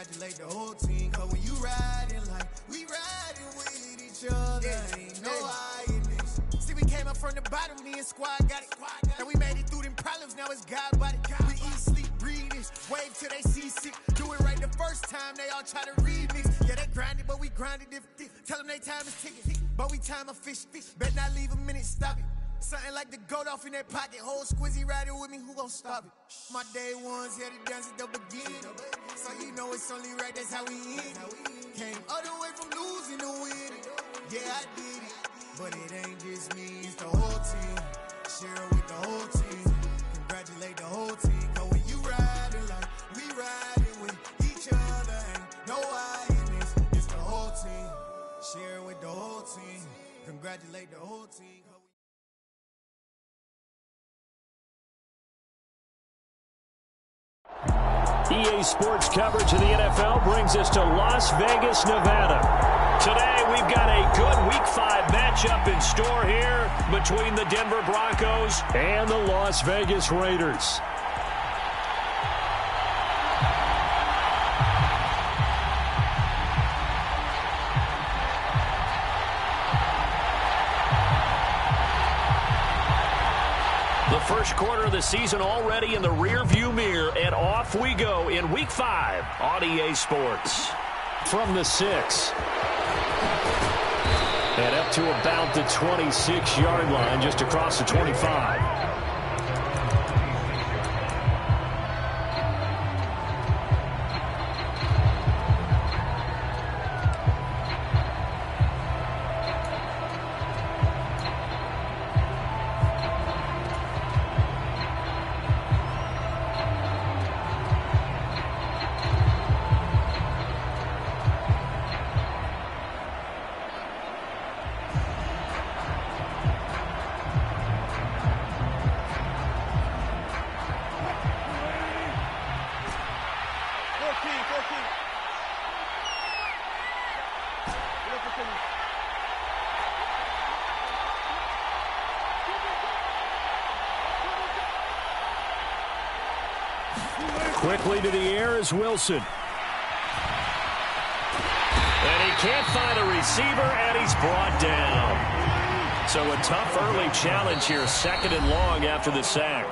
Congratulate the whole team, cause when you riding like we riding with each other, ain't no hiding this. See, we came up from the bottom, me and squad got it. And we made it through them problems, now it's God body. We eat, sleep, breathe this, wave till they see sick. Do it right the first time, they all try to remix. Yeah, they grinded, but we grinded different. Tell them they time is ticking, but we time a fish. Bet not leave a minute, stop it. Something like the goat off in that pocket. Whole squizzy riding with me, who gon' stop it? My day ones here to dance at the beginning. So you know it's only right, that's how we end. Came all the way from losing to winning. Yeah, I did it. But it ain't just me, it's the whole team. Share it with the whole team. Congratulate the whole team. Cause when you riding like we riding with each other, ain't no hiding this. It's the whole team. Share it with the whole team. Congratulate the whole team. EA Sports coverage of the NFL brings us to Las Vegas, Nevada. Today, we've got a good Week 5 matchup in store here between the Denver Broncos and the Las Vegas Raiders. The first quarter of the season already in the rearview mirror, and off we go in Week 5 on EA Sports. From the 6. And up to about the 26-yard line, just across the 25. Quickly to the air is Wilson. And he can't find a receiver, and he's brought down. So a tough early challenge here, 2nd and long after the sack.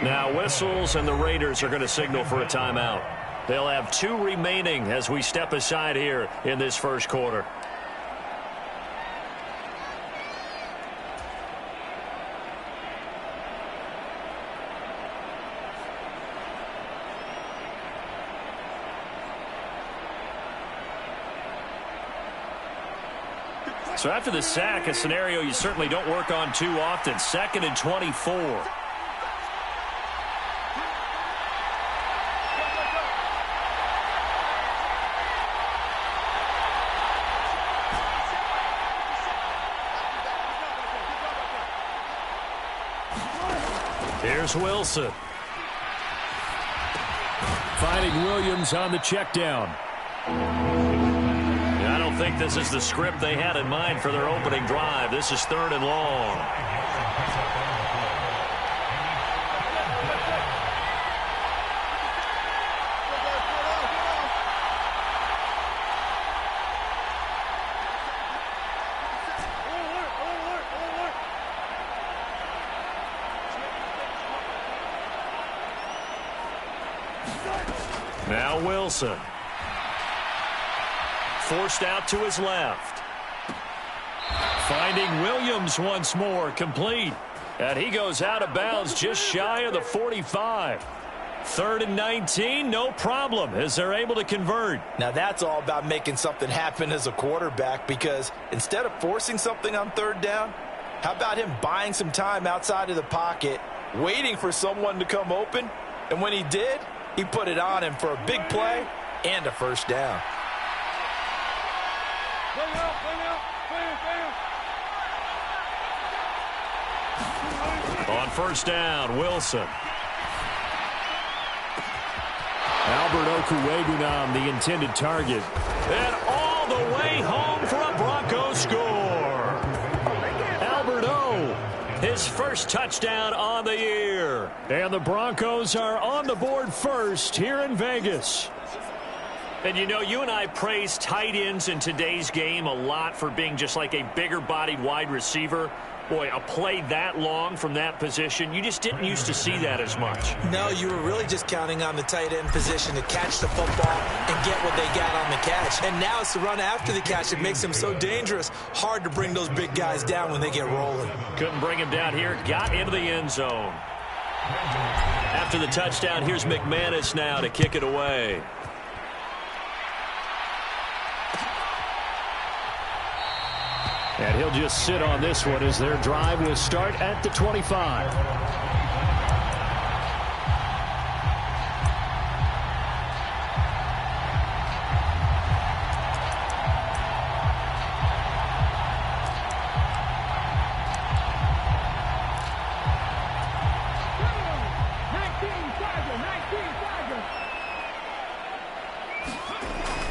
Now whistles, and the Raiders are going to signal for a timeout. They'll have 2 remaining as we step aside here in this first quarter. So after the sack, a scenario you certainly don't work on too often. 2nd and 24. Here's Wilson. Finding Williams on the check down. I think this is the script they had in mind for their opening drive. This is 3rd and long. Now Wilson. Forced out to his left. Finding Williams once more, complete. And he goes out of bounds just shy of the 45. 3rd and 19, no problem, as they're able to convert. Now that's all about making something happen as a quarterback, because instead of forcing something on 3rd down, how about him buying some time outside of the pocket, waiting for someone to come open, and when he did, he put it on him for a big play and a first down. On 1st down, Wilson. Albert Okwuegbunam, the intended target. And all the way home for a Bronco score. Albert O, his first touchdown on the year. And the Broncos are on the board first here in Vegas. And you know, you and I praise tight ends in today's game a lot for being just like a bigger-bodied wide receiver. Boy, a play that long from that position, you just didn't used to see that as much. No, you were really just counting on the tight end position to catch the football and get what they got on the catch. And now it's the run after the catch that makes them so dangerous. Hard to bring those big guys down when they get rolling. Couldn't bring him down here. Got into the end zone. After the touchdown, here's McManus now to kick it away. And he'll just sit on this one as their drive will start at the 25.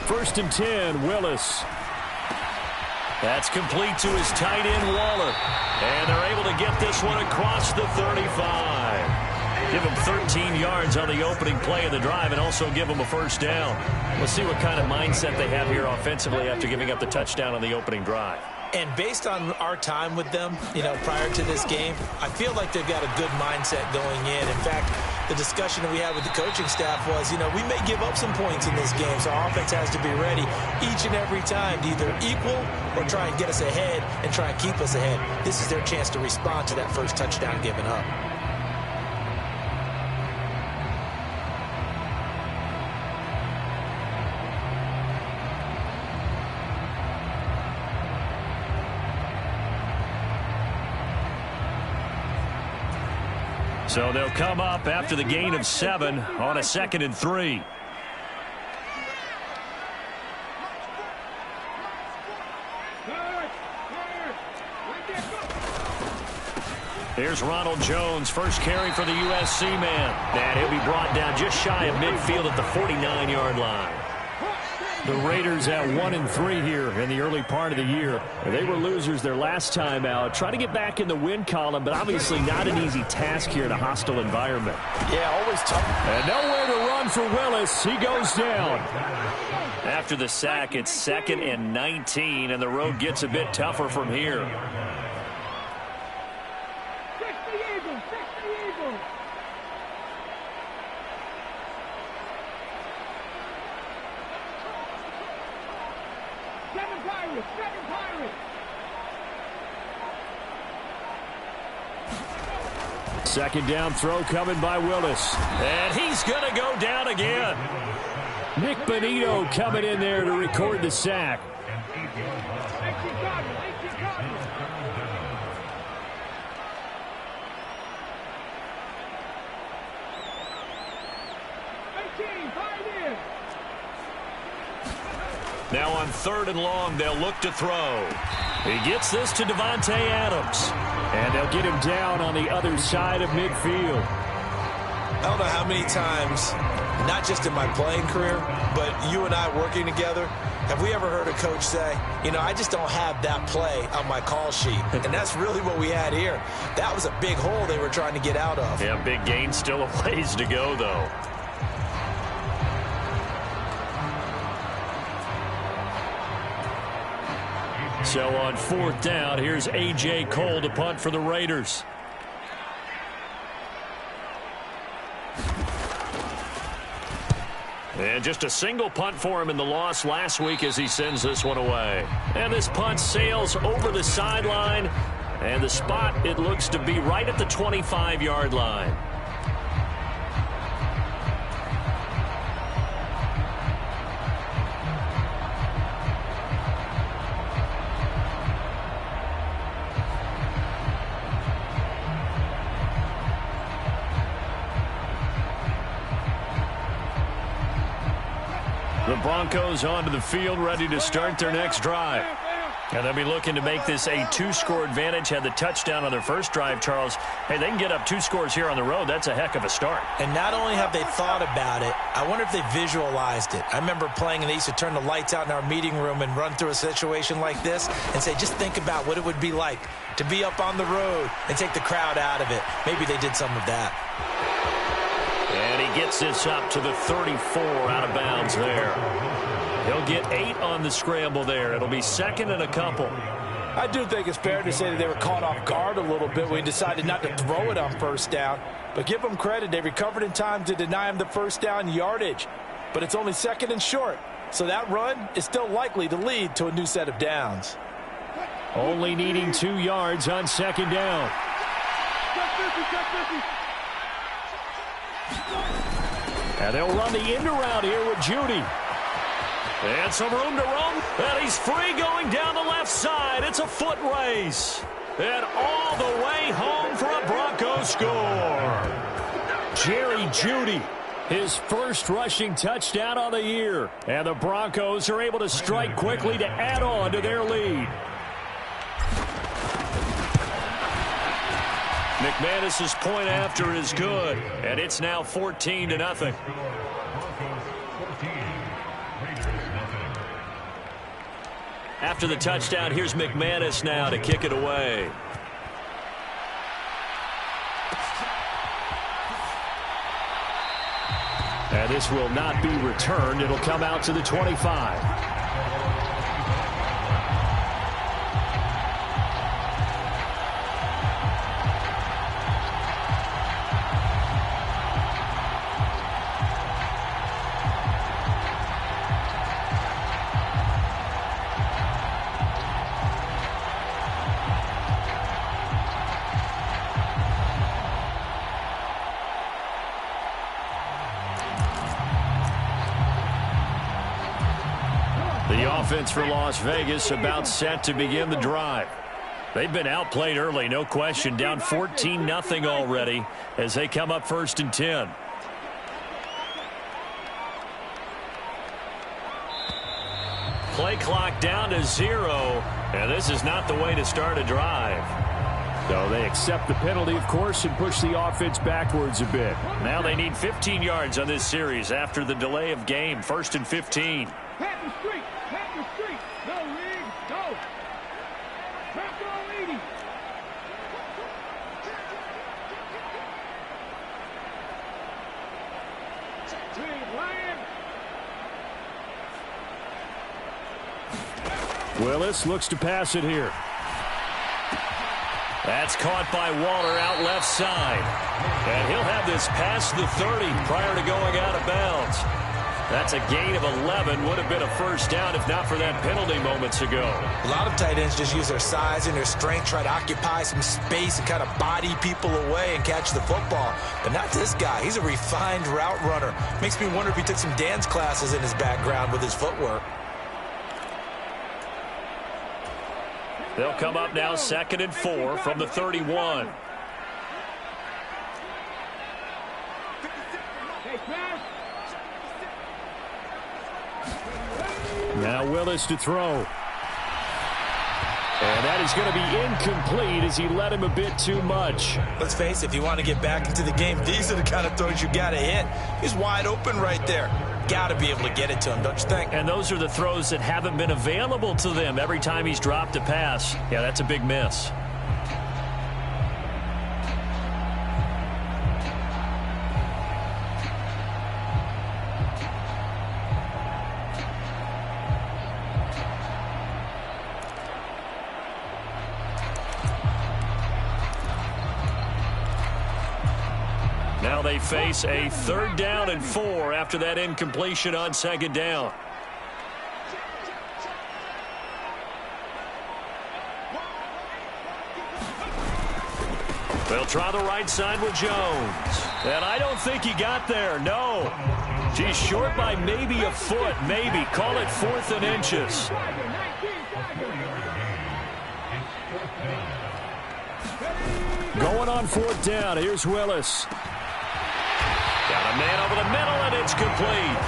First and 10, Willis. That's complete to his tight end, Waller. And they're able to get this one across the 35. Give him 13 yards on the opening play of the drive and also give him a first down. We'll see what kind of mindset they have here offensively after giving up the touchdown on the opening drive. And based on our time with them, you know, prior to this game, I feel like they've got a good mindset going in. In fact, the discussion that we had with the coaching staff was, you know, we may give up some points in this game, so our offense has to be ready each and every time to either equal or try and get us ahead and try and keep us ahead. This is their chance to respond to that first touchdown given up. So they'll come up after the gain of 7 on a 2nd and 3. Here's Ronald Jones, first carry for the USC man. And he'll be brought down just shy of midfield at the 49-yard line. The Raiders at 1-3 here in the early part of the year. They were losers their last time out. Try to get back in the win column, but obviously not an easy task here in a hostile environment. Yeah, always tough. And nowhere to run for Willis. He goes down. After the sack, it's 2nd and 19, and the road gets a bit tougher from here. Second down throw coming by Willis. And he's going to go down again. Nick Benito coming in there to record the sack. Now on 3rd and long, they'll look to throw. He gets this to Devontae Adams. And they'll get him down on the other side of midfield. I don't know how many times, not just in my playing career, but you and I working together, have we ever heard a coach say, you know, I just don't have that play on my call sheet. And that's really what we had here. That was a big hole they were trying to get out of. Yeah, big gain, still a ways to go, though. So on 4th down, here's A.J. Cole to punt for the Raiders. And just a single punt for him in the loss last week as he sends this one away. And this punt sails over the sideline. And the spot, it looks to be right at the 25-yard line. The Broncos onto the field, ready to start their next drive. And they'll be looking to make this a 2-score advantage. Had the touchdown on their first drive, Charles. Hey, they can get up 2 scores here on the road. That's a heck of a start. And not only have they thought about it, I wonder if they visualized it. I remember playing, and they used to turn the lights out in our meeting room and run through a situation like this and say, just think about what it would be like to be up on the road and take the crowd out of it. Maybe they did some of that. And he gets this up to the 34 out of bounds there. He'll get 8 on the scramble there. It'll be second and a couple. I do think it's fair to say that they were caught off guard a little bit when we decided not to throw it on first down. But give them credit. They recovered in time to deny him the first down yardage. But it's only second and short. So that run is still likely to lead to a new set of downs. Only needing 2 yards on second down. And they'll run the end around here with Judy. And some room to roam. And he's free going down the left side. It's a foot race. And all the way home for a Broncos score. Jerry Judy, his first rushing touchdown on the year. And the Broncos are able to strike quickly to add on to their lead. McManus's point after is good. And it's now 14-0. After the touchdown, here's McManus now to kick it away. And this will not be returned. It'll come out to the 25. Offense for Las Vegas about set to begin the drive. They've been outplayed early, no question. Down 14-0 already as they come up 1st and 10. Play clock down to 0, and this is not the way to start a drive. So they accept the penalty, of course, and push the offense backwards a bit. Now they need 15 yards on this series after the delay of game. 1st and 15. Willis looks to pass it here. That's caught by Waller out left side. And he'll have this past the 30 prior to going out of bounds. That's a gain of 11. Would have been a first down if not for that penalty moments ago. A lot of tight ends just use their size and their strength, try to occupy some space and kind of body people away and catch the football. But not this guy. He's a refined route runner. Makes me wonder if he took some dance classes in his background with his footwork. They'll come up now 2nd and 4 from the 31. Now Willis to throw. And that is going to be incomplete as he led him a bit too much. Let's face it, if you want to get back into the game, these are the kind of throws you got to hit. He's wide open right there. Got to be able to get it to him, don't you think? And those are the throws that haven't been available to them every time he's dropped a pass. Yeah, that's a big miss. Now they face a 3rd down and 4 after that incompletion on 2nd down. They'll try the right side with Jones. And I don't think he got there, no. He's short by maybe a foot, maybe. Call it 4th and inches. Going on 4th down. Here's Willis. Got a man over the middle, and it's complete.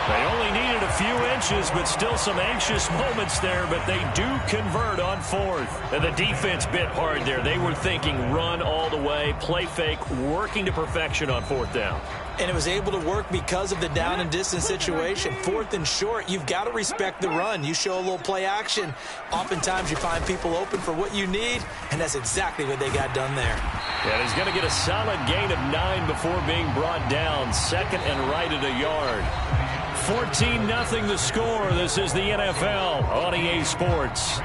They only needed a few inches, but still some anxious moments there, but they do convert on fourth. And the defense bit hard there. They were thinking run all the way, play fake, working to perfection on fourth down. And it was able to work because of the down and distance situation. Fourth and short, you've got to respect the run. You show a little play action. Oftentimes you find people open for what you need, and that's exactly what they got done there. And he's going to get a solid gain of 9 before being brought down. Second and right at a yard. 14-0 the score. This is the NFL on EA Sports.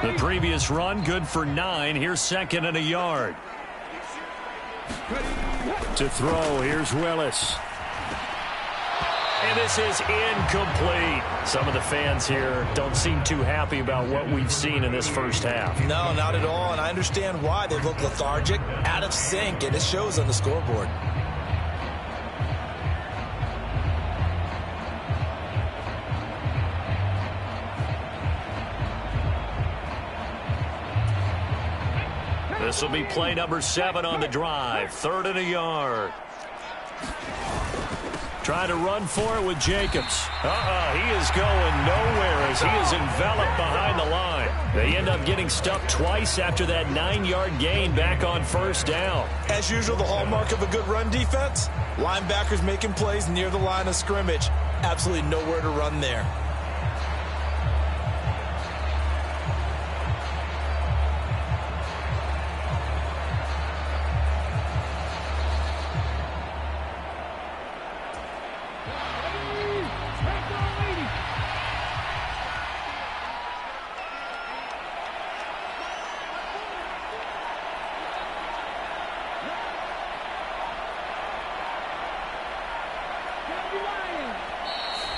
The previous run, good for 9. Here's second and a yard. To throw, here's Willis. And this is incomplete. Some of the fans here don't seem too happy about what we've seen in this first half. No, not at all, and I understand why. They look lethargic, out of sync, and it shows on the scoreboard. This will be play number 7 on the drive. Third and a yard. Trying to run for it with Jacobs. He is going nowhere as he is enveloped behind the line. They end up getting stuffed twice after that 9-yard gain back on first down. As usual, the hallmark of a good run defense, linebackers making plays near the line of scrimmage. Absolutely nowhere to run there.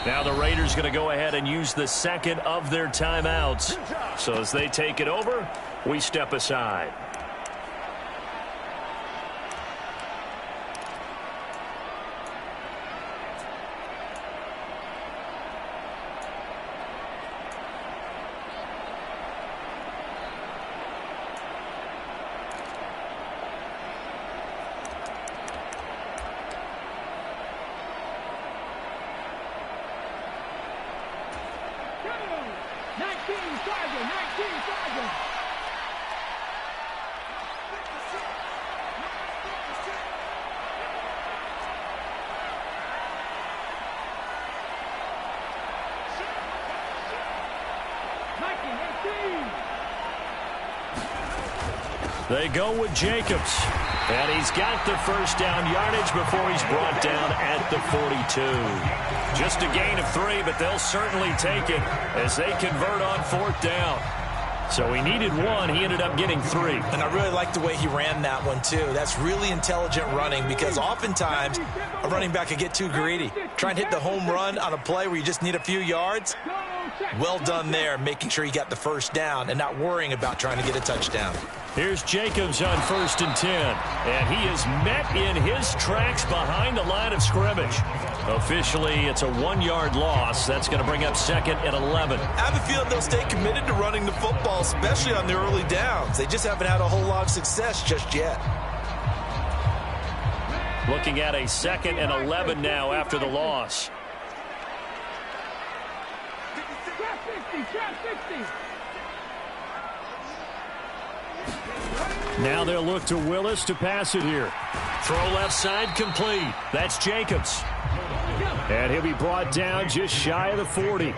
Now the Raiders going to go ahead and use the second of their timeouts. So as they take it over, we step aside. They go with Jacobs. And he's got the first down yardage before he's brought down at the 42. Just a gain of 3, but they'll certainly take it as they convert on fourth down. So he needed 1. He ended up getting 3. And I really like the way he ran that one, too. That's really intelligent running because oftentimes a running back can get too greedy. Try and hit the home run on a play where you just need a few yards. Well done there, making sure he got the first down and not worrying about trying to get a touchdown. Here's Jacobs on 1st and 10. And he is met in his tracks behind the line of scrimmage. Officially, it's a 1-yard loss. That's going to bring up 2nd and 11. I have a feeling they'll stay committed to running the football, especially on the early downs. They just haven't had a whole lot of success just yet. Looking at a 2nd and 11 now after the loss. Now they'll look to Willis to pass it here. Throw left side complete. That's Jacobs. And he'll be brought down just shy of the 40.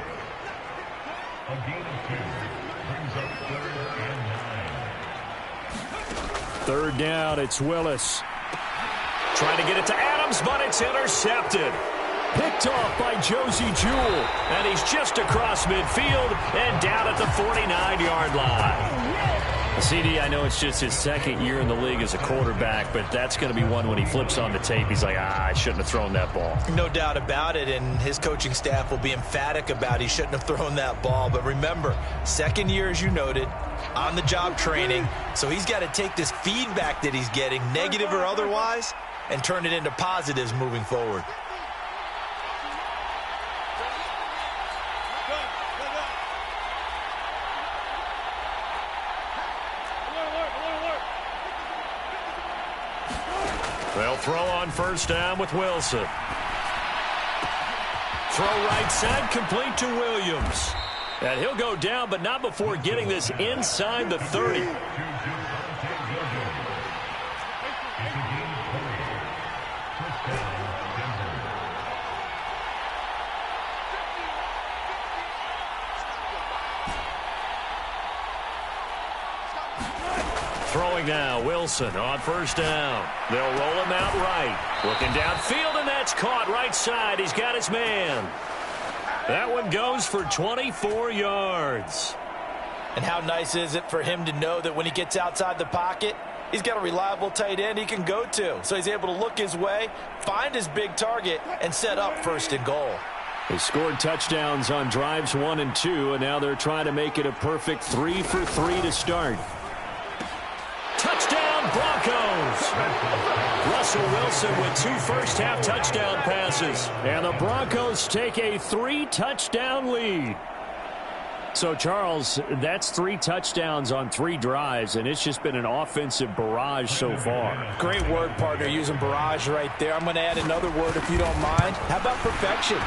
Third down, it's Willis. Trying to get it to Adams, but it's intercepted. Picked off by Josie Jewell. And he's just across midfield and down at the 49-yard line. CD, I know it's just his 2nd year in the league as a quarterback, but that's going to be one when he flips on the tape. He's like, I shouldn't have thrown that ball. No doubt about it, and his coaching staff will be emphatic about he shouldn't have thrown that ball. But remember, 2nd year, as you noted, on-the-job training, so he's got to take this feedback that he's getting, negative or otherwise, and turn it into positives moving forward. They'll throw on first down with Wilson. Throw right side, complete to Williams. And he'll go down, but not before getting this inside the 30. Throwing now, Wilson on first down. They'll roll him out right. Looking downfield, and that's caught right side. He's got his man. That one goes for 24 yards. And how nice is it for him to know that when he gets outside the pocket, he's got a reliable tight end he can go to. So he's able to look his way, find his big target, and set up first and goal. They scored touchdowns on drives 1 and 2, and now they're trying to make it a perfect 3 for 3 to start. Touchdown, Broncos! Russell Wilson with 2 first-half touchdown passes. And the Broncos take a 3-touchdown lead. So, Charles, that's 3 touchdowns on 3 drives, and it's just been an offensive barrage so far. Great word, partner, using barrage right there. I'm going to add another word if you don't mind. How about perfection?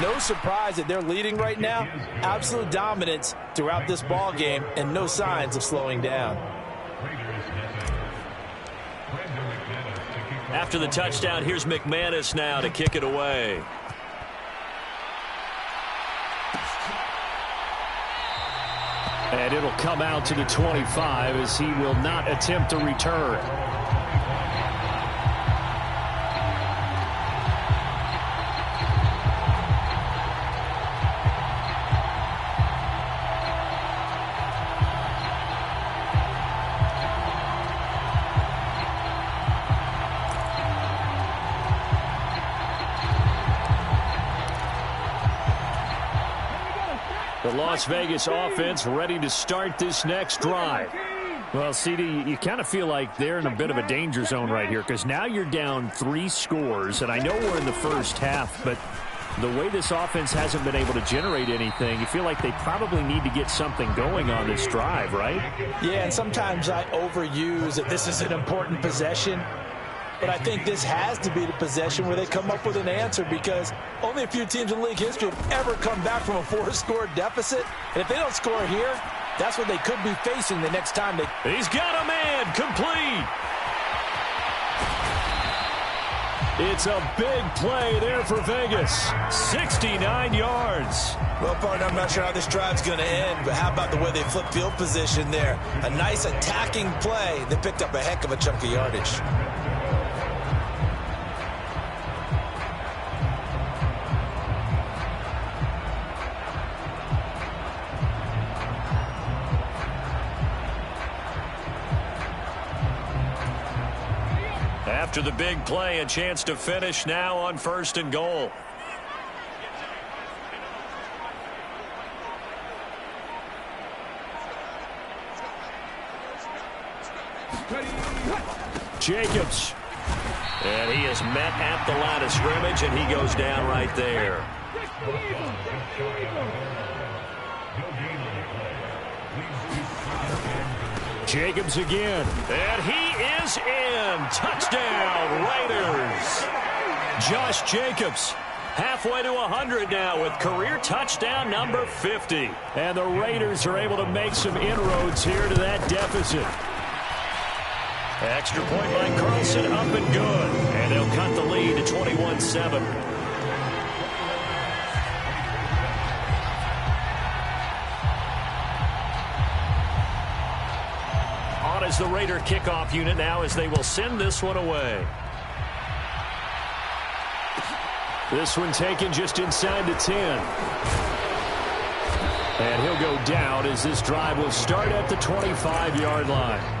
No surprise that they're leading right now. Absolute dominance throughout this ball game, and no signs of slowing down. After the touchdown, here's McManus now to kick it away. And it'll come out to the 25 as he will not attempt to return. The Las Vegas offense ready to start this next drive. Well, CD, you kind of feel like they're in a bit of a danger zone right here because now you're down 3 scores, and I know we're in the first half, but the way this offense hasn't been able to generate anything, you feel like they probably need to get something going on this drive, right? Yeah, and sometimes I overuse that this is an important possession. But I think this has to be the possession where they come up with an answer because only a few teams in league history have ever come back from a 4-score deficit. And if they don't score here, that's what they could be facing the next time they... He's got a man, complete. It's a big play there for Vegas. 69 yards. Well, partner, I'm not sure how this drive's going to end, but how about the way they flip field position there? A nice attacking play. They picked up a heck of a chunk of yardage. After the big play, a chance to finish now on first and goal. Jacobs. And he is met at the line of scrimmage, and he goes down right there. Jacobs again. And he is in. Touchdown, Raiders. Josh Jacobs. Halfway to 100 now with career touchdown number 50. And the Raiders are able to make some inroads here to that deficit. Extra point by Carlson, up and good. And they'll cut the lead to 21-7. On is the Raider kickoff unit now as they will send this one away. This one taken just inside the 10. And he'll go down as this drive will start at the 25-yard line.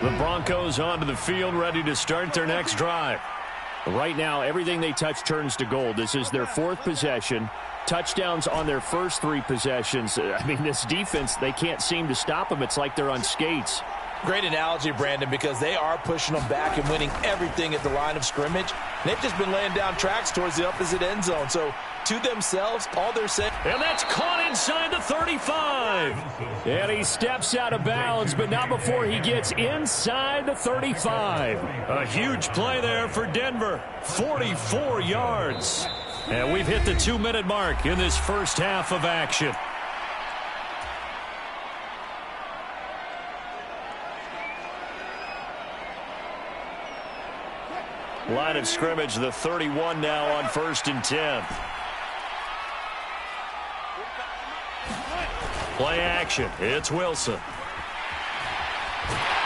The Broncos onto the field, ready to start their next drive. Right now, everything they touch turns to gold. This is their 4th possession. touchdowns on their first 3 possessions. I mean, this defense, they can't seem to stop them. It's like they're on skates. Great analogy, Brandon, because they are pushing them back and winning everything at the line of scrimmage. They've just been laying down tracks towards the opposite end zone. So, to themselves, all they're saying... And that's caught inside the 35. And he steps out of bounds, but not before he gets inside the 35. A huge play there for Denver. 44 yards. And we've hit the 2-minute mark in this first half of action. Line of scrimmage, the 31 now on 1st and 10. Play action. It's Wilson.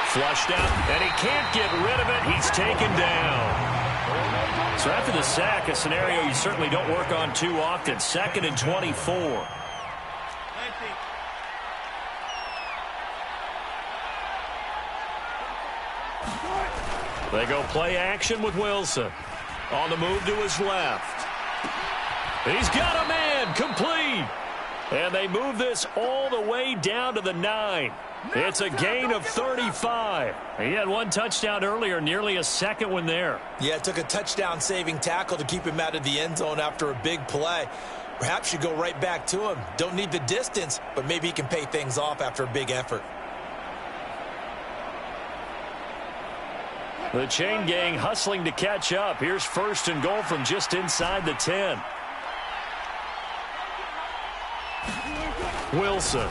Flushed out, and he can't get rid of it. He's taken down. So after the sack, a scenario you certainly don't work on too often. 2nd and 24. They go play action with Wilson. On the move to his left. He's got a man, complete. And they move this all the way down to the 9. It's a gain of 35. He had 1 touchdown earlier, nearly a second one there. Yeah, it took a touchdown-saving tackle to keep him out of the end zone after a big play. Perhaps you go right back to him. Don't need the distance, but maybe he can pay things off after a big effort. The chain gang hustling to catch up. Here's 1st and goal from just inside the 10. Wilson.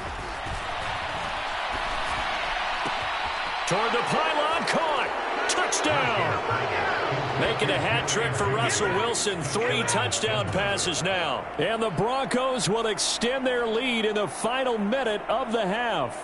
Toward the pylon, caught. Touchdown. Making a hat trick for Russell Wilson. 3 touchdown passes now. And the Broncos will extend their lead in the final minute of the half.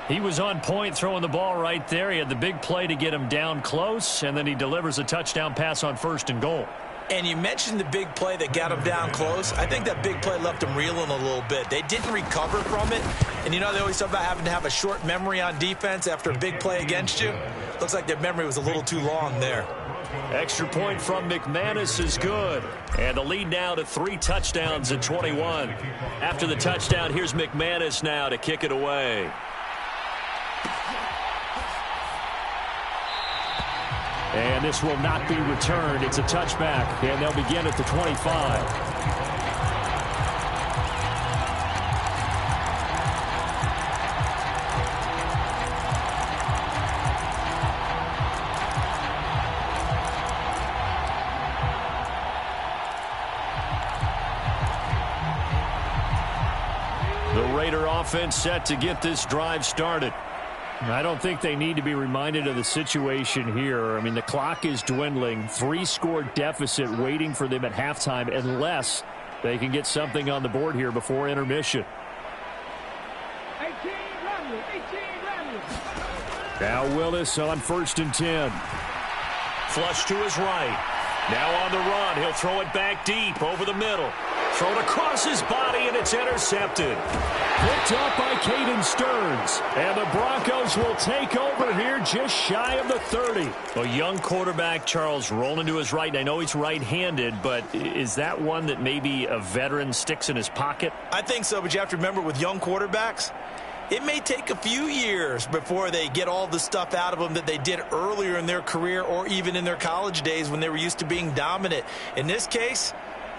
He was on point throwing the ball right there. He had the big play to get him down close, and then he delivers a touchdown pass on 1st and goal. And you mentioned the big play that got him down close. I think that big play left him reeling a little bit. They didn't recover from it. And you know, they always talk about having to have a short memory on defense after a big play against you. Looks like their memory was a little too long there. Extra point from McManus is good. And the lead now to 3 touchdowns at 21. After the touchdown, here's McManus now to kick it away. And this will not be returned. It's a touchback, and they'll begin at the 25. The Raider offense set to get this drive started. I don't think they need to be reminded of the situation here. I mean, the clock is dwindling. 3-score deficit waiting for them at halftime unless they can get something on the board here before intermission. Now Willis on 1st and 10. Flush to his right. Now on the run. He'll throw it back deep over the middle. Thrown across his body, and it's intercepted. Picked up by Caden Stearns. And the Broncos will take over here just shy of the 30. A young quarterback, Charles, rolling to his right. And I know he's right-handed, but is that one that maybe a veteran sticks in his pocket? I think so, but you have to remember with young quarterbacks, it may take a few years before they get all the stuff out of them that they did earlier in their career or even in their college days when they were used to being dominant. In this case,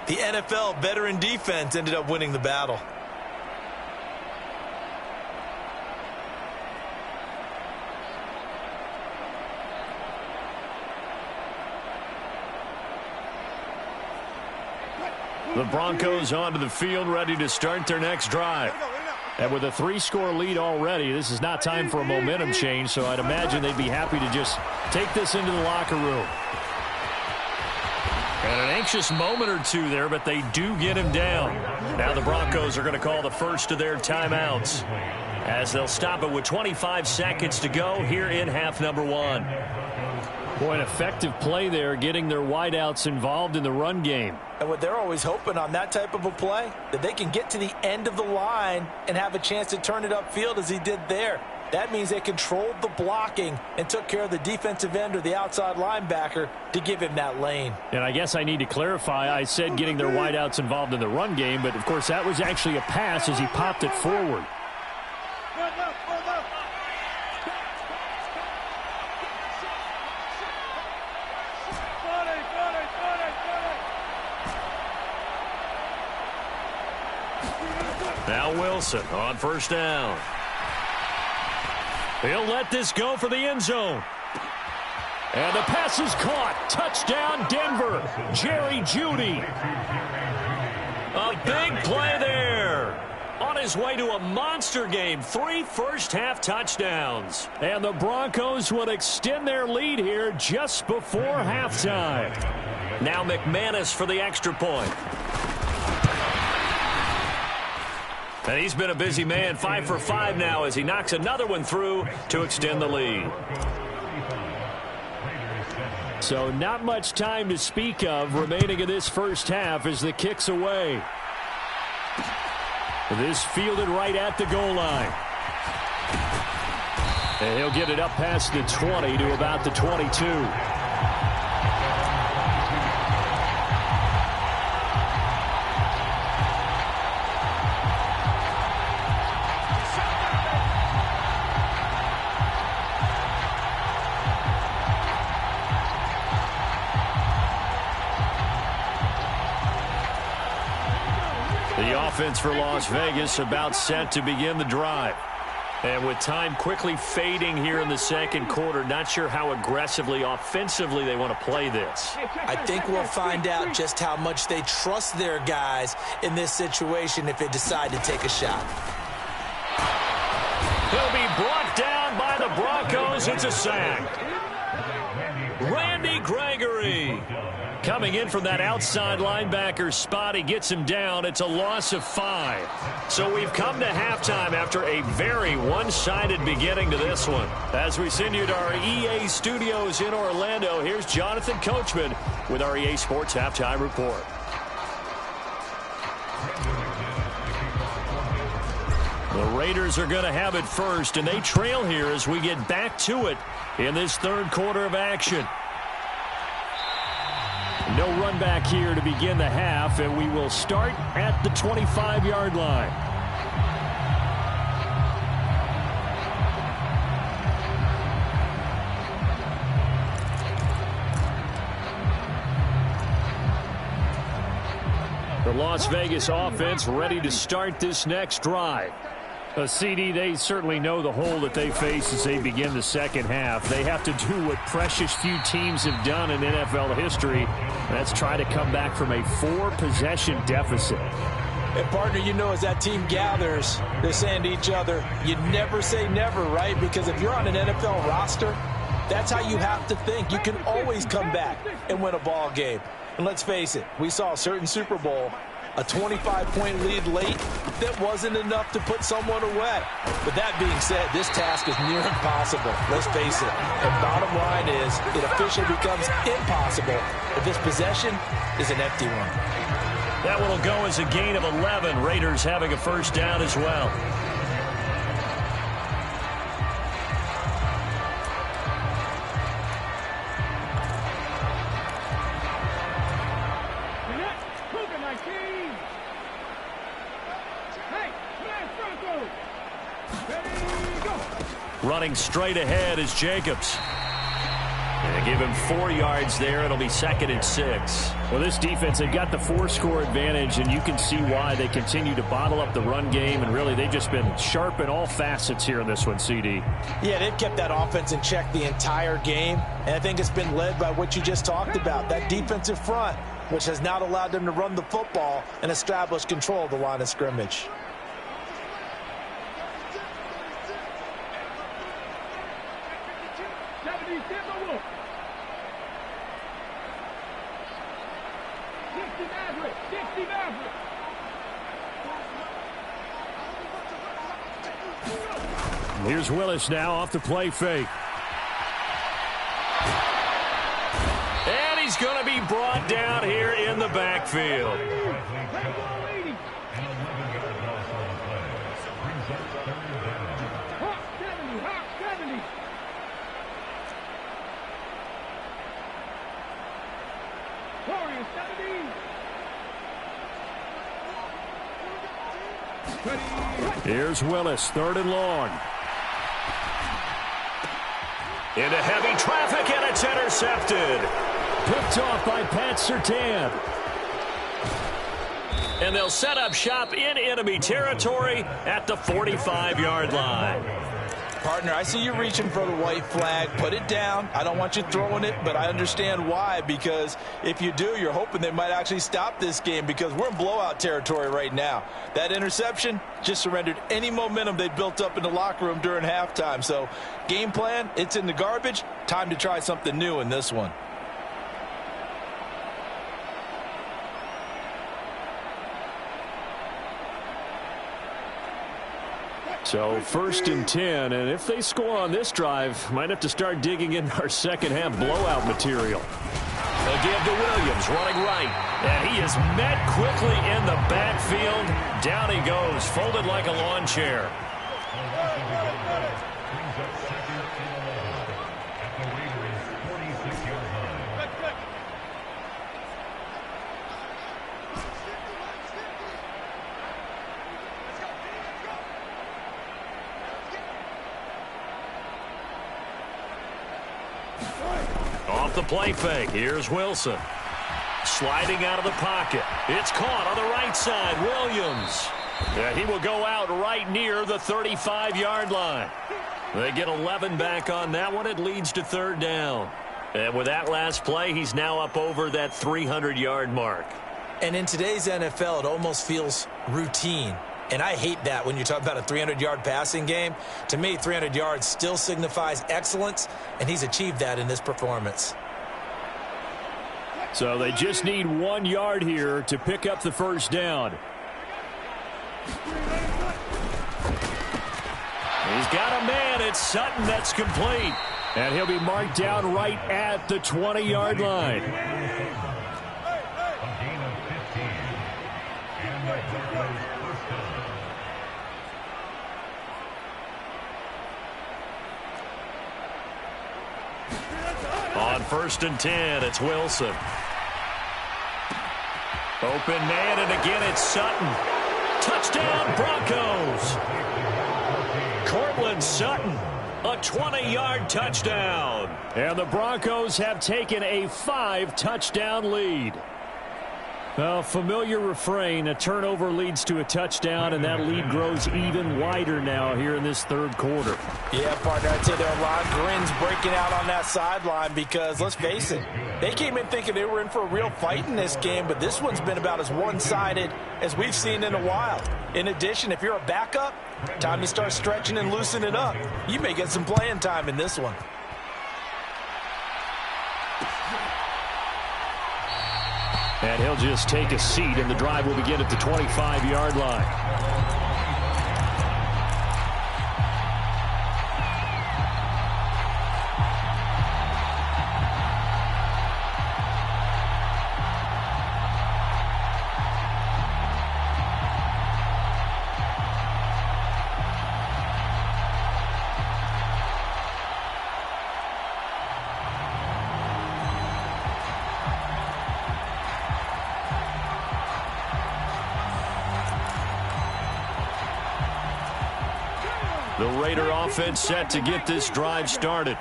the NFL veteran defense ended up winning the battle. The Broncos onto the field, ready to start their next drive. And with a 3-score lead already, this is not time for a momentum change, so I'd imagine they'd be happy to just take this into the locker room. And an anxious moment or two there, but they do get him down. Now the Broncos are going to call the first of their timeouts as they'll stop it with 25 seconds to go here in half number 1. Boy, an effective play there, getting their wideouts involved in the run game. And what they're always hoping on that type of a play, that they can get to the end of the line and have a chance to turn it upfield as he did there. That means they controlled the blocking and took care of the defensive end or the outside linebacker to give him that lane. And I guess I need to clarify, I said getting their wideouts involved in the run game, but of course that was actually a pass as he popped it forward. Now Wilson on first down. He'll let this go for the end zone. And the pass is caught. Touchdown, Denver. Jerry Jeudy. A big play there. On his way to a monster game. 3 first-half touchdowns. And the Broncos will extend their lead here just before halftime. Now McManus for the extra point. And he's been a busy man, 5 for 5 now as he knocks another one through to extend the lead. So not much time to speak of remaining in this first half as the kick's away. This fielded right at the goal line. And he'll get it up past the 20 to about the 22. Offense for Las Vegas about set to begin the drive. And with time quickly fading here in the second quarter, not sure how aggressively, offensively they want to play this. I think we'll find out just how much they trust their guys in this situation if they decide to take a shot. He'll be brought down by the Broncos. It's a sack. Randy Gregory. Coming in from that outside linebacker spot, he gets him down. It's a loss of 5. So we've come to halftime after a very one-sided beginning to this one. As we send you to our EA studios in Orlando, here's Jonathan Coachman with our EA Sports Halftime Report. The Raiders are going to have it first, and they trail here as we get back to it in this third quarter of action. No run back here to begin the half, and we will start at the 25-yard line. The Las Vegas offense ready to start this next drive. CD, they certainly know the hole that they face as they begin the second half. They have to do what precious few teams have done in NFL history. That's try to come back from a 4-possession deficit. And partner, you know, as that team gathers, they're saying to each other, you never say never, right? Because if you're on an NFL roster, that's how you have to think. You can always come back and win a ball game. And let's face it, we saw a certain Super Bowl, a 25-point lead late that wasn't enough to put someone away. But that being said, this task is near impossible. Let's face it. And bottom line is, it officially becomes impossible if this possession is an empty one. That one will go as a gain of 11. Raiders having a first down as well. Running straight ahead is Jacobs. And they give him 4 yards there. It'll be 2nd and 6. Well, this defense, they've got the 4-score advantage, and you can see why they continue to bottle up the run game, and really they've just been sharp in all facets here in this one, CD. Yeah, they've kept that offense in check the entire game, and I think it's been led by what you just talked about, that defensive front, which has not allowed them to run the football and establish control of the line of scrimmage. Here's Willis now off the play fake. And he's going to be brought down here in the backfield. Here's Willis, 3rd and long. Into heavy traffic, and it's intercepted. Picked off by Pat Surtain. And they'll set up shop in enemy territory at the 45-yard line. Partner, I see you reaching for the white flag. Put it down. I don't want you throwing it, but I understand why, because if you do, you're hoping they might actually stop this game, because we're in blowout territory right now. That interception just surrendered any momentum they built up in the locker room during halftime. So game plan, it's in the garbage. Time to try something new in this one. So 1st and 10, and if they score on this drive, might have to start digging in our second half blowout material. They'll give to Williams, running right. And he is met quickly in the backfield. Down he goes, folded like a lawn chair. Off the play fake, here's Wilson. Sliding out of the pocket. It's caught on the right side, Williams. And he will go out right near the 35-yard line. They get 11 back on that one. It leads to 3rd down. And with that last play, he's now up over that 300-yard mark. And in today's NFL, it almost feels routine. And I hate that when you talk about a 300-yard passing game. To me, 300 yards still signifies excellence, and he's achieved that in this performance. So they just need 1 yard here to pick up the 1st down. He's got a man. It's Sutton that's complete. And he'll be marked down right at the 20-yard line. On 1st and 10, it's Wilson. Open man, and again it's Sutton. Touchdown, Broncos. Cortland Sutton, a 20-yard touchdown. And the Broncos have taken a 5-touchdown lead. Well, familiar refrain, a turnover leads to a touchdown, and that lead grows even wider now here in this 3rd quarter. Yeah, partner, I'd say there are a lot of grins breaking out on that sideline because, let's face it, they came in thinking they were in for a real fight in this game, but this one's been about as one-sided as we've seen in a while. In addition, if you're a backup, time to start stretching and loosening up. You may get some playing time in this one. And he'll just take a seat, and the drive will begin at the 25-yard line. The Raider offense set to get this drive started.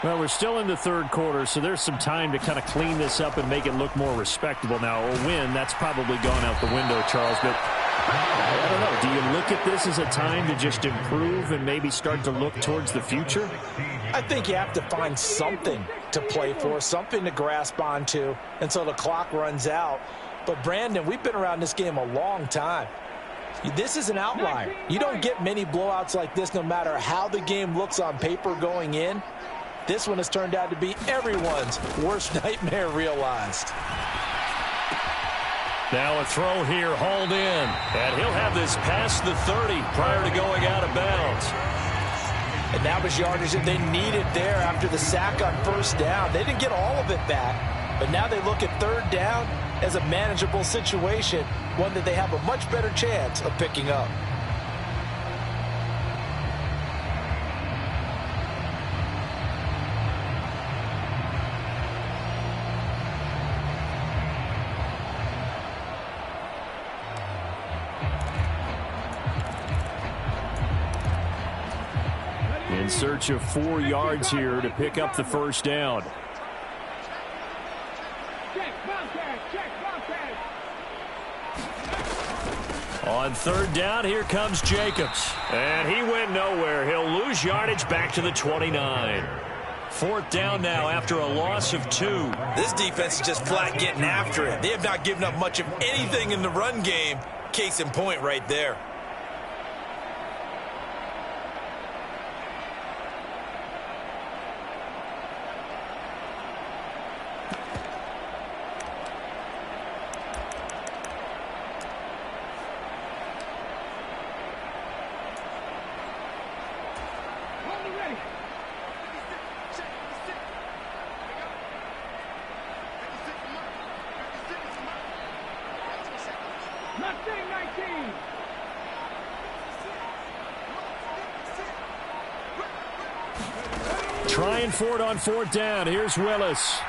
Well, we're still in the 3rd quarter, so there's some time to kind of clean this up and make it look more respectable. Now, a win, that's probably gone out the window, Charles, but I don't know. Do you look at this as a time to just improve and maybe start to look towards the future? I think you have to find something to play for, something to grasp onto until the clock runs out. But, Brandon, we've been around this game a long time. This is an outlier. You don't get many blowouts like this no matter how the game looks on paper going in. This one has turned out to be everyone's worst nightmare realized. Now a throw here, hauled in. And he'll have this past the 30 prior to going out of bounds. And that was yardage that they needed there after the sack on 1st down. They didn't get all of it back, but now they look at 3rd down as a manageable situation, one that they have a much better chance of picking up. In search of 4 yards here to pick up the first down. On third down, here comes Jacobs. And he went nowhere. He'll lose yardage back to the 29. Fourth down now after a loss of 2. This defense is just flat getting after it. They have not given up much of anything in the run game. Case in point right there. Trying for it on fourth down. Here's Willis.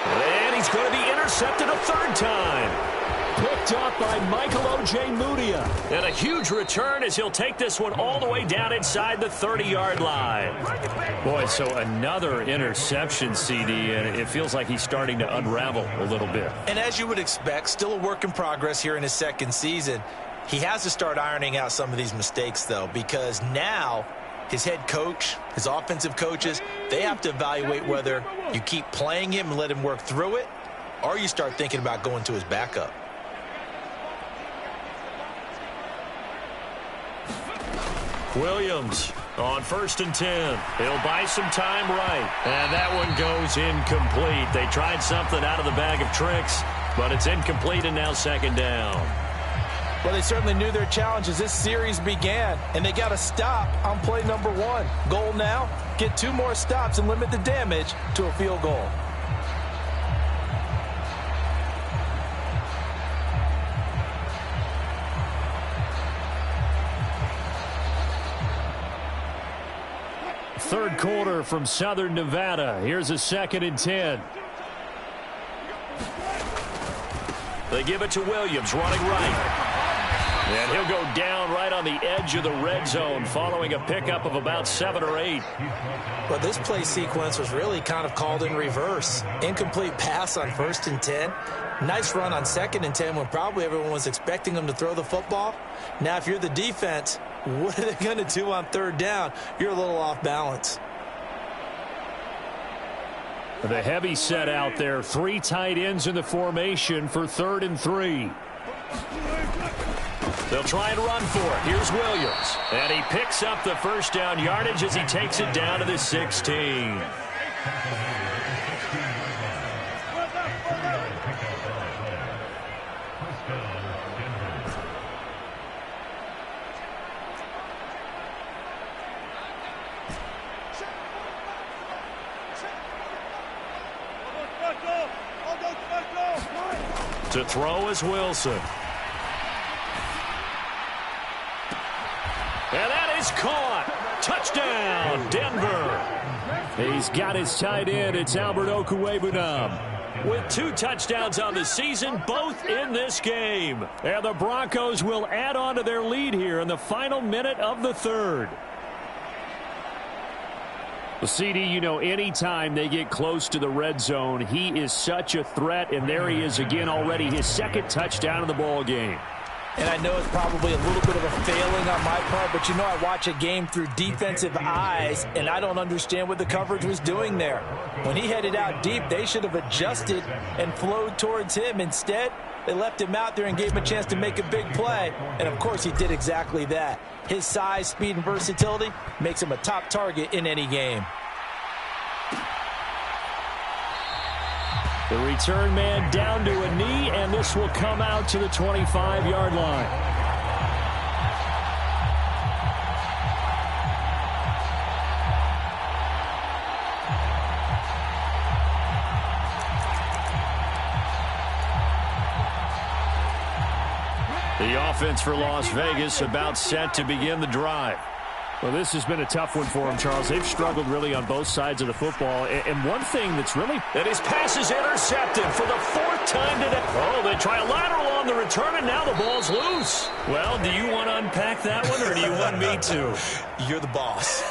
And he's going to be intercepted a third time. Picked up by Michael O.J. Mudia. And a huge return as he'll take this one all the way down inside the 30-yard line. Boy, so another interception, CD, and it feels like he's starting to unravel a little bit. And as you would expect, still a work in progress here in his second season. He has to start ironing out some of these mistakes, though, because now his head coach, his offensive coaches, they have to evaluate whether you keep playing him and let him work through it, or you start thinking about going to his backup. Williams on 1st and 10. He'll buy some time right. And that one goes incomplete. They tried something out of the bag of tricks, but it's incomplete and now second down. Well, they certainly knew their challenge as this series began, and they got to stop on play number 1. Goal now, get 2 more stops and limit the damage to a field goal. Third quarter from Southern Nevada. Here's a 2nd and 10. They give it to Williams, running right. And he'll go down right on the edge of the red zone following a pickup of about 7 or 8. But this play sequence was really kind of called in reverse. Incomplete pass on 1st and 10. Nice run on 2nd and 10 when probably everyone was expecting him to throw the football. Now, if you're the defense, what are they going to do on 3rd down? You're a little off balance. The heavy set out there. 3 tight ends in the formation for 3rd and 3. They'll try and run for it. Here's Williams. And he picks up the first down yardage as he takes it down to the 16. To throw is Wilson. And that is caught. Touchdown, Denver. He's got his tight end. It's Albert Okwuegbunam. With 2 touchdowns on the season, both in this game. And the Broncos will add on to their lead here in the final minute of the 3rd. Well, CD, you know, anytime they get close to the red zone, he is such a threat, and there he is again already, his 2nd touchdown of the ball game. And I know it's probably a little bit of a failing on my part, but you know I watch a game through defensive eyes, and I don't understand what the coverage was doing there. When he headed out deep, they should have adjusted and flowed towards him. Instead, they left him out there and gave him a chance to make a big play. And, of course, he did exactly that. His size, speed, and versatility makes him a top target in any game. The return man down to a knee, and this will come out to the 25-yard line. The offense for Las Vegas about set to begin the drive. Well, this has been a tough one for him, Charles. They've struggled really on both sides of the football. And one thing that's really... And his pass is intercepted for the 4th time today. Oh, they try a lateral on the return, and now the ball's loose. Well, do you want to unpack that one, or do you want me to? You're the boss.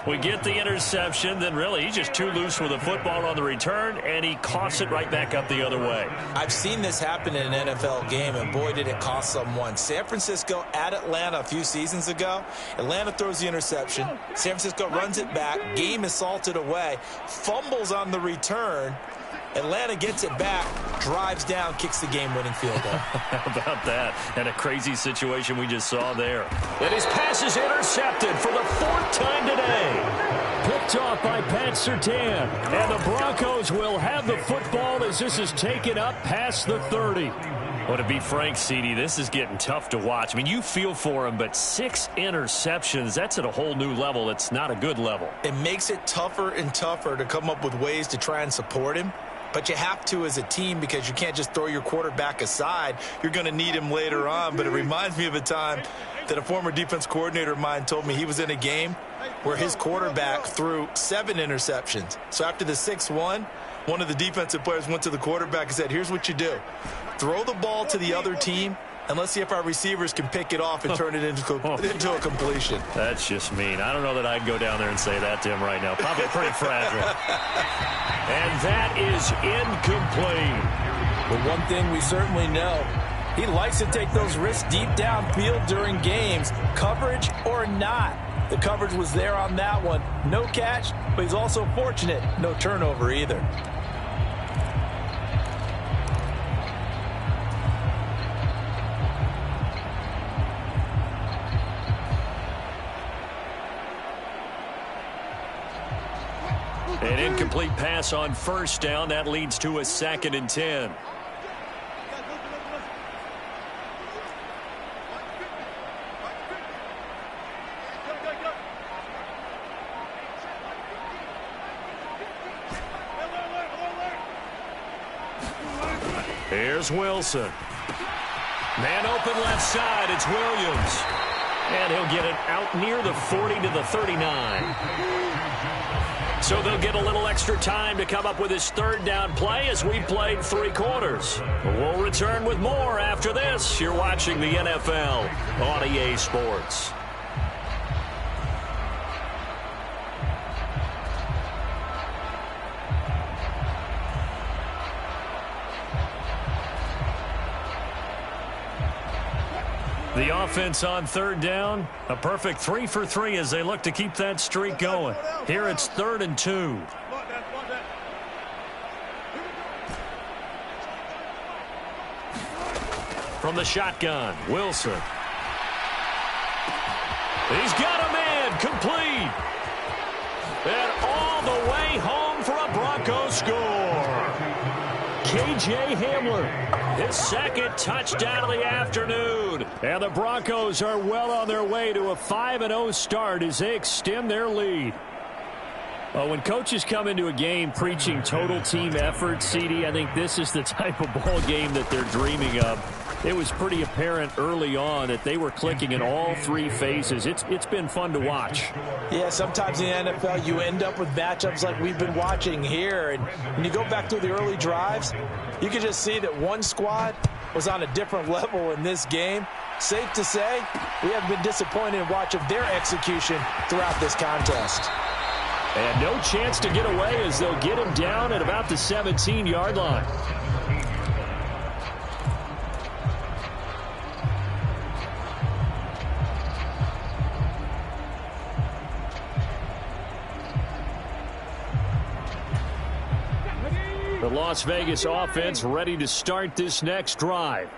We get the interception, then really he's just too loose with the football on the return, and he coughs it right back up the other way. I've seen this happen in an NFL game, and boy, did it cost someone. San Francisco at Atlanta a few seasons ago. Atlanta throws the interception. San Francisco runs it back. Game is salted away. Fumbles on the return. Atlanta gets it back, drives down, kicks the game-winning field goal. How about that? And a crazy situation we just saw there. And his pass is intercepted for the 4th time today. Picked off by Pat Surtain. And the Broncos will have the football as this is taken up past the 30. Well, to be frank, CD, this is getting tough to watch. I mean, you feel for him, but 6 interceptions, that's at a whole new level. It's not a good level. It makes it tougher and tougher to come up with ways to try and support him. But you have to as a team because you can't just throw your quarterback aside. You're going to need him later on. But it reminds me of a time that a former defense coordinator of mine told me he was in a game where his quarterback threw 7 interceptions. So after the 6th one of the defensive players went to the quarterback and said, here's what you do. Throw the ball to the other team, and let's see if our receivers can pick it off and turn it into a completion. That's just mean. I don't know that I'd go down there and say that to him right now. Probably pretty fragile. And that is incomplete. But one thing we certainly know, he likes to take those risks deep downfield during games, coverage or not. The coverage was there on that one. No catch, but he's also fortunate. No turnover either. An incomplete pass on 1st down. That leads to a 2nd and 10. Here's Wilson. Man open left side. It's Williams. And he'll get it out near the 40 to the 39. So they'll get a little extra time to come up with his 3rd down play as we played 3 quarters. We'll return with more after this. You're watching the NFL on EA Sports. The offense on 3rd down, a perfect 3 for 3 as they look to keep that streak going. Here it's 3rd and 2. From the shotgun, Wilson. He's got a man, complete. And all the way home for a Broncos score. K.J. Hamler, his 2nd touchdown of the afternoon. And the Broncos are well on their way to a 5-0 start as they extend their lead. Well, when coaches come into a game preaching total team effort, CD, I think this is the type of ball game that they're dreaming of. It was pretty apparent early on that they were clicking in all 3 phases. It's been fun to watch. Yeah, sometimes in the NFL you end up with matchups like we've been watching here. And when you go back to the early drives, you can just see that one squad was on a different level in this game. Safe to say, we haven't been disappointed in watching their execution throughout this contest. And no chance to get away as they'll get him down at about the 17-yard line. The Las Vegas offense ready to start this next drive.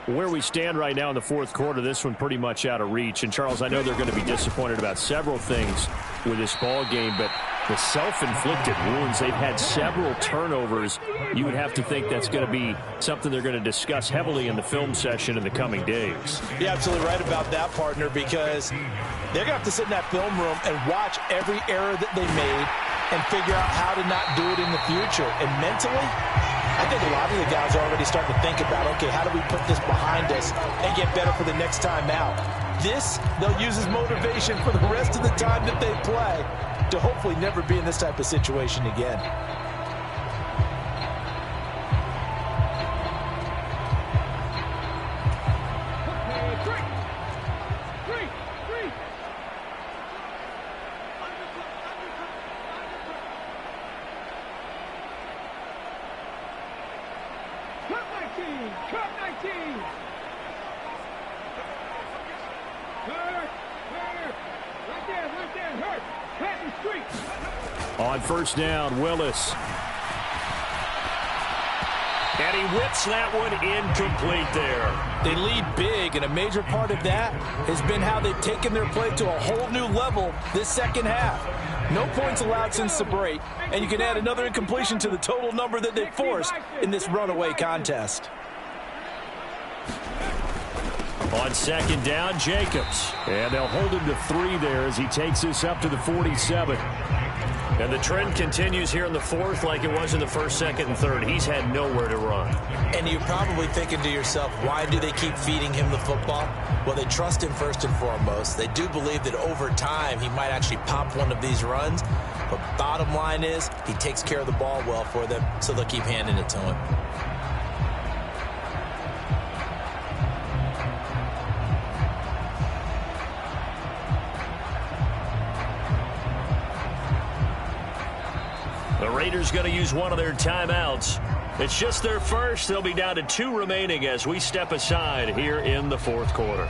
Where we stand right now in the 4th quarter, this one pretty much out of reach. And, Charles, I know they're going to be disappointed about several things with this ball game, but the self-inflicted wounds, they've had several turnovers. You would have to think that's going to be something they're going to discuss heavily in the film session in the coming days. You're absolutely right about that, partner, because they're going to have to sit in that film room and watch every error that they made and figure out how to not do it in the future. And mentally, I think a lot of the guys are already starting to think about, okay, how do we put this behind us and get better for the next time out? This, they'll use as motivation for the rest of the time that they play to hopefully never be in this type of situation again. On first down, Willis. And he whips that one incomplete there. They lead big, and a major part of that has been how they've taken their play to a whole new level this second half. No points allowed since the break, and you can add another incompletion to the total number that they forced in this runaway contest. On second down, Jacobs. And they'll hold him to 3 there as he takes this up to the 47. And the trend continues here in the fourth like it was in the first, second, and third. He's had nowhere to run. And you're probably thinking to yourself, why do they keep feeding him the football? Well, they trust him first and foremost. They do believe that over time he might actually pop one of these runs. But bottom line is he takes care of the ball well for them, so they'll keep handing it to him. The Raiders going to use one of their timeouts. It's just their first. They'll be down to 2 remaining as we step aside here in the fourth quarter.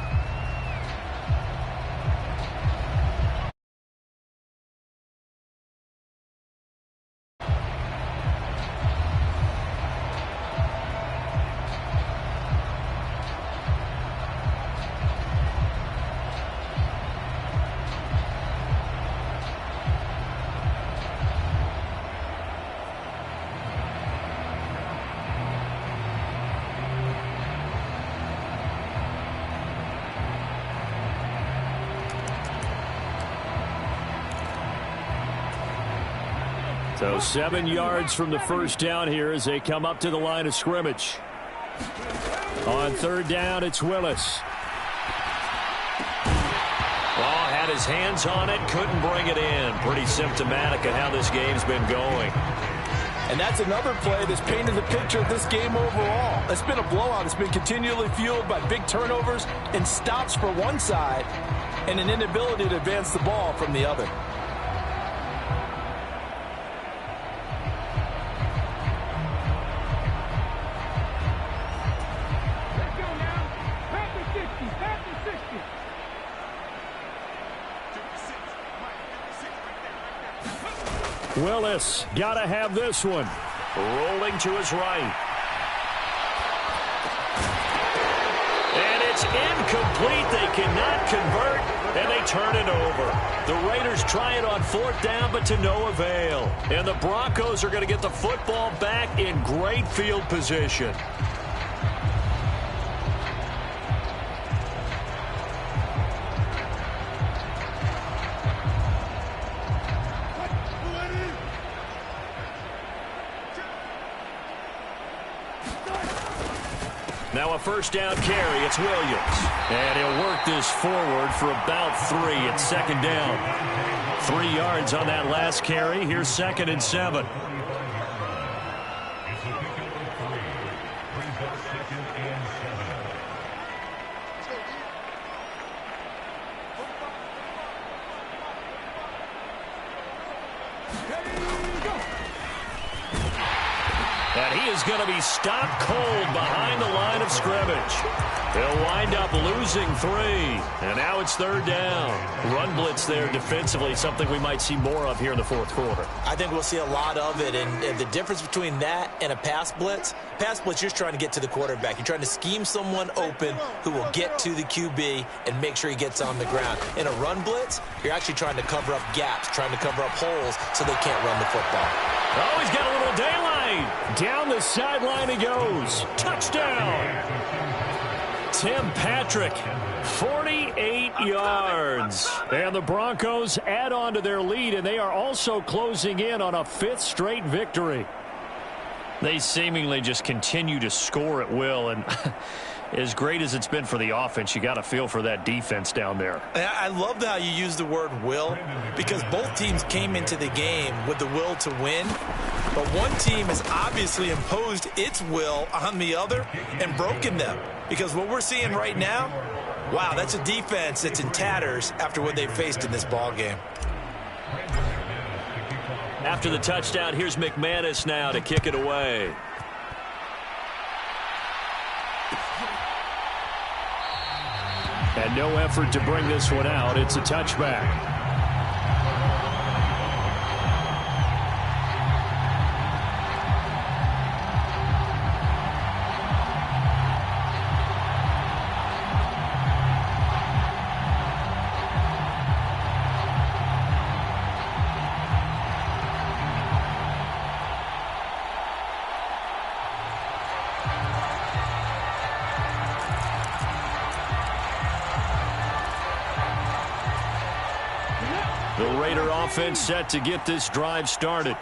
So 7 yards from the first down here as they come up to the line of scrimmage. On third down, it's Willis. Oh, had his hands on it, couldn't bring it in. Pretty symptomatic of how this game's been going. And that's another play that's painted the picture of this game overall. It's been a blowout. It's been continually fueled by big turnovers and stops for one side and an inability to advance the ball from the other. Willis, got to have this one. Rolling to his right. And it's incomplete. They cannot convert, and they turn it over. The Raiders try it on fourth down, but to no avail. And the Broncos are going to get the football back in great field position. Now a first down carry. It's Williams. And he'll work this forward for about 3. It's second down. 3 yards on that last carry. Here's 2nd and 7. And he is going to be stopped cold behind the line of scrimmage. They'll wind up losing 3. And now it's third down. Run blitz there defensively, something we might see more of here in the fourth quarter. I think we'll see a lot of it. And the difference between that and a pass blitz, you're just trying to get to the quarterback. You're trying to scheme someone open who will get to the QB and make sure he gets on the ground. In a run blitz, you're actually trying to cover up gaps, trying to cover up holes so they can't run the football. Oh, he's got a little daylight. Down the sideline he goes. Touchdown. Tim Patrick, 48 yards. And the Broncos add on to their lead, and they are also closing in on a 5th straight victory. They seemingly just continue to score at will, and As great as it's been for the offense, you got to feel for that defense down there. I love how you use the word will, because both teams came into the game with the will to win. But one team has obviously imposed its will on the other and broken them. Because what we're seeing right now, wow, that's a defense that's in tatters after what they've faced in this ball game. After the touchdown, here's McManus now to kick it away. And no effort to bring this one out. It's a touchback. The Raider offense set to get this drive started.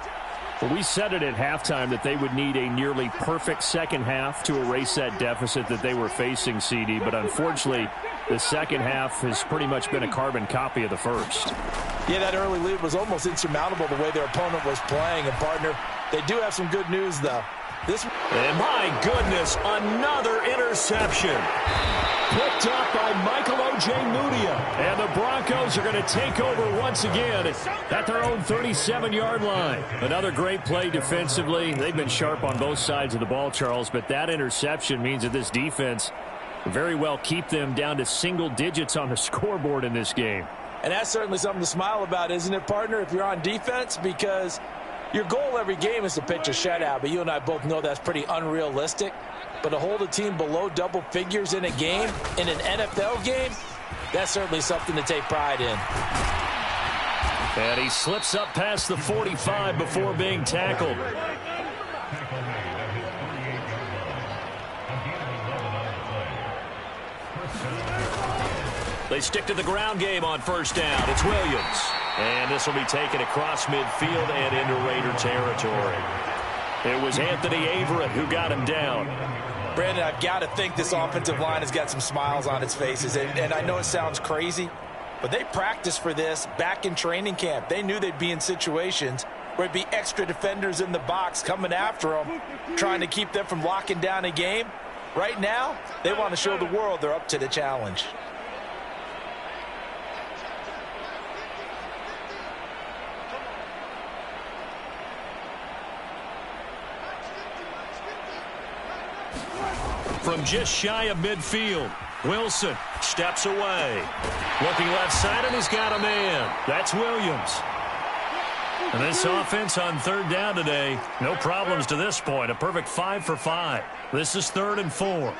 Well, we said it at halftime that they would need a nearly perfect second half to erase that deficit that they were facing, CD. But unfortunately, the second half has pretty much been a carbon copy of the first. Yeah, that early lead was almost insurmountable the way their opponent was playing. And, partner, they do have some good news, though. And my goodness, another interception. Picked up by Michael Ojemudia. And the Broncos are going to take over once again at their own 37-yard line. Another great play defensively. They've been sharp on both sides of the ball, Charles, but that interception means that this defense very well keep them down to single digits on the scoreboard in this game. And that's certainly something to smile about, isn't it, partner, if you're on defense? Because your goal every game is to pitch a shutout, but you and I both know that's pretty unrealistic. But to hold a team below double figures in a game, in an NFL game, that's certainly something to take pride in. And he slips up past the 45 before being tackled. They stick to the ground game on first down. It's Williams. And this will be taken across midfield and into Raider territory. It was Anthony Averett who got him down. Brandon, I've got to think this offensive line has got some smiles on its faces. And I know it sounds crazy, but they practiced for this back in training camp. They knew they'd be in situations where it'd be extra defenders in the box coming after them, trying to keep them from locking down a game. Right now, they want to show the world they're up to the challenge. From just shy of midfield, Wilson steps away. Looking left side, and he's got a man. That's Williams. And this offense on third down today, no problems to this point. A perfect 5 for 5. This is 3rd and 4.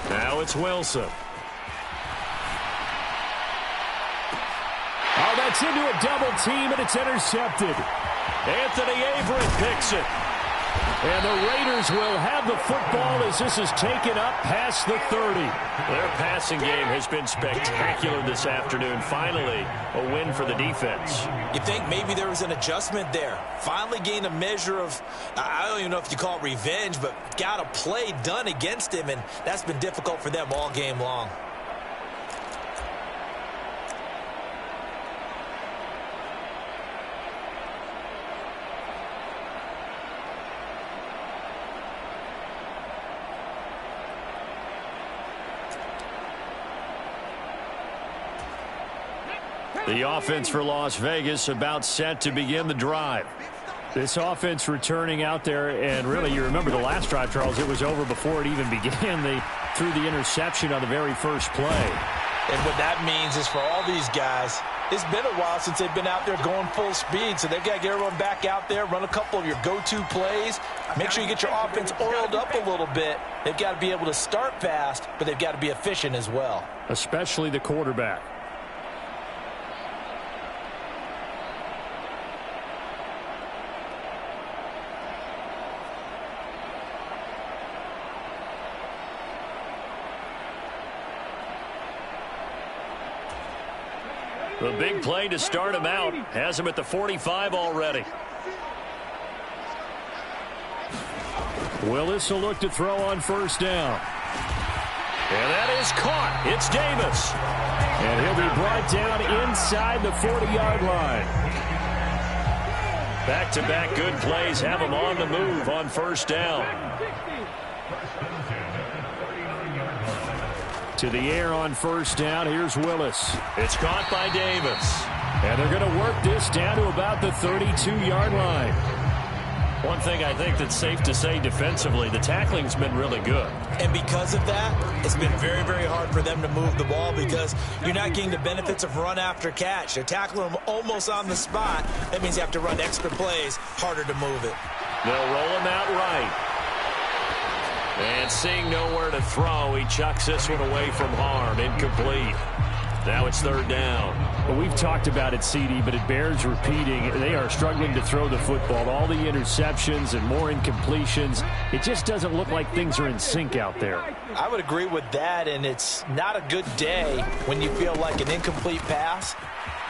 Now it's Wilson. Oh, that's into a double team, and it's intercepted. Anthony Averett picks it. And the Raiders will have the football as this is taken up past the 30. Their passing game has been spectacular this afternoon. Finally, a win for the defense. You think maybe there was an adjustment there. Finally gained a measure of, I don't even know if you call it revenge, but got a play done against him, and that's been difficult for them all game long. The offense for Las Vegas about set to begin the drive. This offense returning out there, and really, you remember the last drive, Charles, it was over before it even began. They threw the interception on the very first play. And what that means is for all these guys, it's been a while since they've been out there going full speed, so they've got to get everyone back out there, run a couple of your go-to plays, make sure you get your offense oiled up a little bit. They've got to be able to start fast, but they've got to be efficient as well. Especially the quarterback. The big play to start him out. Has him at the 45 already. Willis will look to throw on first down. And that is caught. It's Davis. And he'll be brought down inside the 40-yard line. Back-to-back good plays have him on the move on first down. To the air on first down. Here's Willis. It's caught by Davis. And they're going to work this down to about the 32-yard line. One thing I think that's safe to say defensively, the tackling's been really good. And because of that, it's been very, very hard for them to move the ball because you're not getting the benefits of run after catch. They're tackling them almost on the spot. That means you have to run extra plays, harder to move it. They'll roll him out right. And seeing nowhere to throw, he chucks this one away from harm. Incomplete. Now it's third down. Well, we've talked about it, CD, but it bears repeating. They are struggling to throw the football. All the interceptions and more incompletions. It just doesn't look like things are in sync out there. I would agree with that, and it's not a good day when you feel like an incomplete pass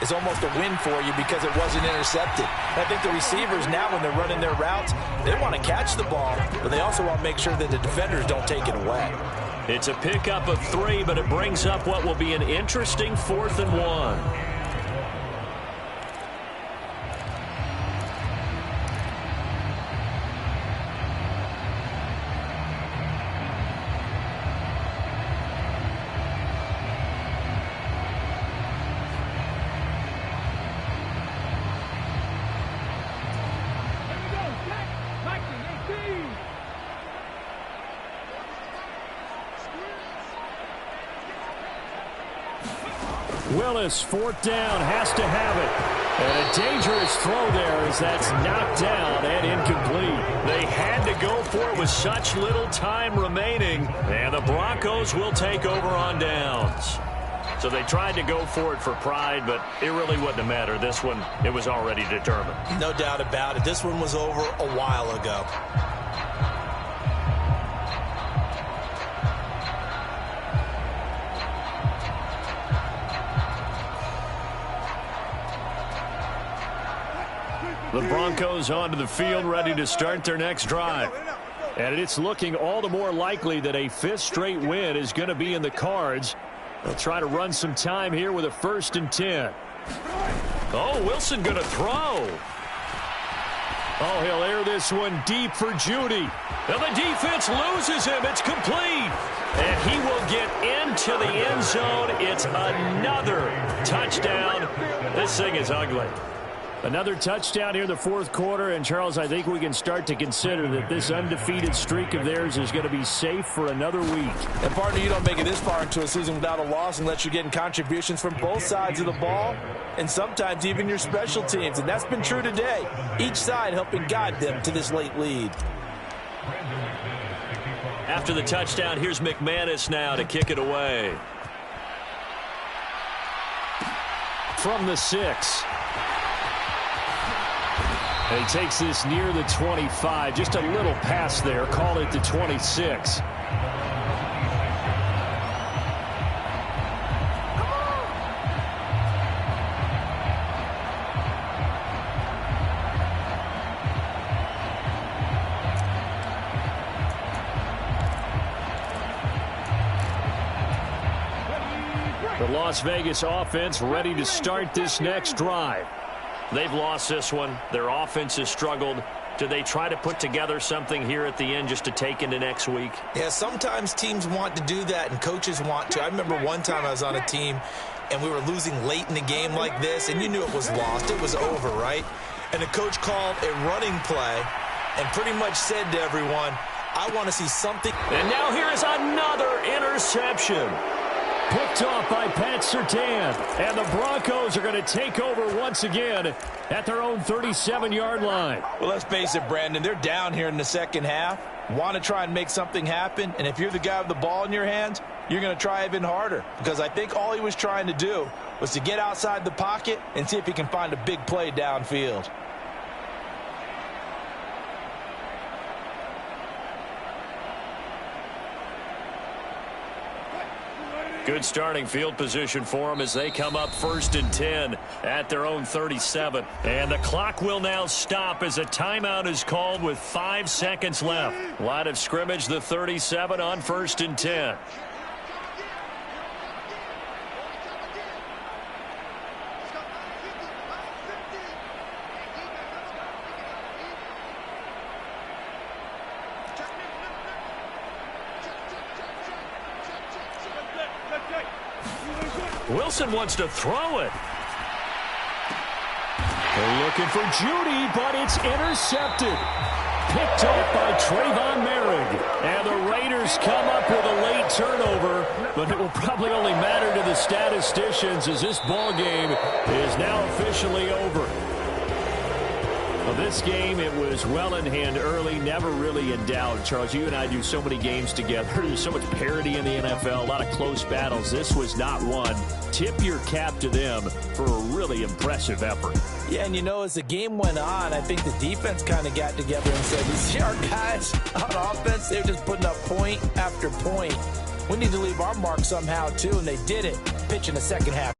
is almost a win for you because it wasn't intercepted. And I think the receivers now, when they're running their routes, they want to catch the ball, but they also want to make sure that the defenders don't take it away. It's a pickup of 3, but it brings up what will be an interesting 4th and 1. Willis, 4th down, has to have it. And a dangerous throw there as that's knocked down and incomplete. They had to go for it with such little time remaining. And the Broncos will take over on downs. So they tried to go for it for pride, but it really wouldn't have mattered. This one, it was already determined. No doubt about it. This one was over a while ago. The Broncos onto the field, ready to start their next drive. And it's looking all the more likely that a 5th straight win is going to be in the cards. They'll try to run some time here with a 1st and 10. Oh, Wilson going to throw. Oh, he'll air this one deep for Judy. Now the defense loses him. It's complete. And he will get into the end zone. It's another touchdown. This thing is ugly. Another touchdown here in the 4th quarter. And, Charles, I think we can start to consider that this undefeated streak of theirs is going to be safe for another week. And, partner, you don't make it this far into a season without a loss unless you're getting contributions from both sides of the ball and sometimes even your special teams. And that's been true today. Each side helping guide them to this late lead. After the touchdown, here's McManus now to kick it away. From the 6. And he takes this near the 25. Just a little pass there. Call it the 26. The Las Vegas offense ready to start this next drive. They've lost this one. Their offense has struggled. Do they try to put together something here at the end just to take into next week? Yeah, sometimes teams want to do that and coaches want to. I remember one time I was on a team and we were losing late in the game like this, and you knew it was lost. It was over, right? And the coach called a running play and pretty much said to everyone, I want to see something. And now here is another interception. Picked off by Pat Surtain. And the Broncos are going to take over once again at their own 37-yard line. Well, let's face it, Brandon. They're down here in the second half. Want to try and make something happen. And if you're the guy with the ball in your hands, you're going to try even harder. Because I think all he was trying to do was to get outside the pocket and see if he can find a big play downfield. Good starting field position for them as they come up 1st and 10 at their own 37. And the clock will now stop as a timeout is called with 5 seconds left. Line of scrimmage, the 37 on 1st and 10. Wilson wants to throw it. They're looking for Judy, but it's intercepted. Picked off by Trayvon Merrick. And the Raiders come up with a late turnover, but it will probably only matter to the statisticians as this ball game is now officially over. Well, this game, it was well in hand early, never really in doubt. Charles, you and I do so many games together. There's so much parity in the NFL, a lot of close battles. This was not one. Tip your cap to them for a really impressive effort. Yeah, and you know, as the game went on, I think the defense kind of got together and said, you see our guys on offense, they're just putting up point after point. We need to leave our mark somehow, too, and they did it. Pitch in the second half.